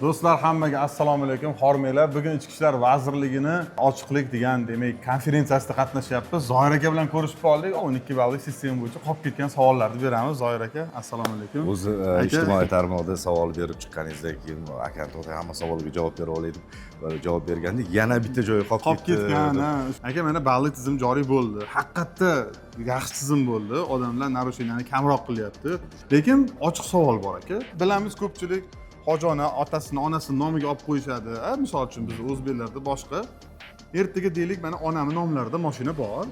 Do'stlar, hammaga assalomu alaykum. Xormanglar. Bugun Ichki ishlar vazirligini ochiqlik degan, demak, konferensiyasida qatnashyapmiz. Zoir aka bilan ko'rishib qoldik. 12 ballik sistema bo'yicha qolib ketgan savollarni beramiz. Zoir aka, assalomu alaykum. O'zi ijtimoiy tarmoqda savol berib chiqqaningizdan keyin akam to'g'ri hamma savolga javob bera oldim. Javob berganda yana bitta joyi qolib ketgan. Aka, mana ballik tizim joriy bo'ldi. Haqiqatda yaxshi tizim bo'ldi. Odamlar narushinani kamroq qilyapti. Lekin ochiq savol bor aka. Bilamiz, ko'pchilik hojona otasini, onasini nomiga olib qo'yishadi. Misol uchun biz o'zbeklarda boshqa. Ertaga deylik, mana onamning nomlarida mashina bor.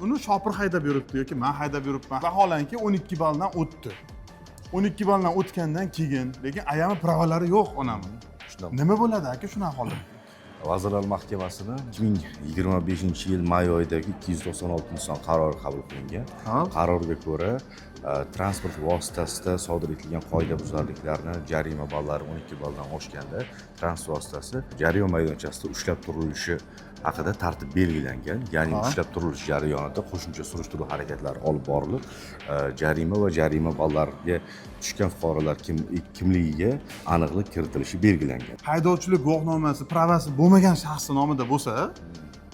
Uni shopir haydab yuribdi yoki men haydab yuribman. Vaholanki 12 balldan o'tdi. 12 balldan o'tgandan keyin, lekin ayami pravolari yo'q onamning. Nima bo'ladi aka shunaqa holat? Vazirlar Mahkamasining 2025-yil may oyidagi 296 qarori qabul qilingan. Qarorga ko'ra, transport vositasida sodir etilgan qoidabuzarliklarni jarima ballari 12 balldan oshganda transport vositasi jarima maydonchasida ushlab turilishi haqida tartib belgilangan. Ya'ni ushlab turilish jarayonida qo'shimcha surishtiruv harakatlari olib borilib, jarima va jarima ballariga tushgan fuqarolar kimligiga aniqlik kiritilishi belgilangan. Haydovchilik guvohnomasi, pravasi bo'lmagan shaxs nomida bo'lsa,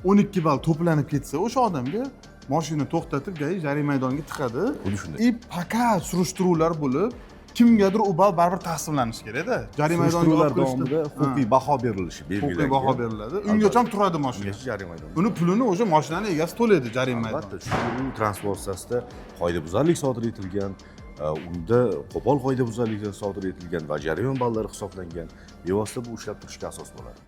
12 ball to'planib ketsa, o'sha odamga mashina to'xtatib, jarima maydoniga tiqadi. Xuddi shunday. Faqat surishtiruvlar bo'lib, kimgadir u ball baribir taqsimlanishi kerak-da. Jarima maydoniga olib davomida huquqiy baho berilishi belgilangan. Huquqiy baho beriladi. Ungacha ham turadi mashina. Jarima maydoni. Uni pulini o'sha mashinaning egasi to'laydi jarima maydoni. Albatta, shu transport vositasida qoidabuzarlik sodir etilgan, unda qo'pol qoidabuzarliklar sodir etilgan va jarima ballari hisoblangan, bevosita bu ushlab turishga asos bo'ladi.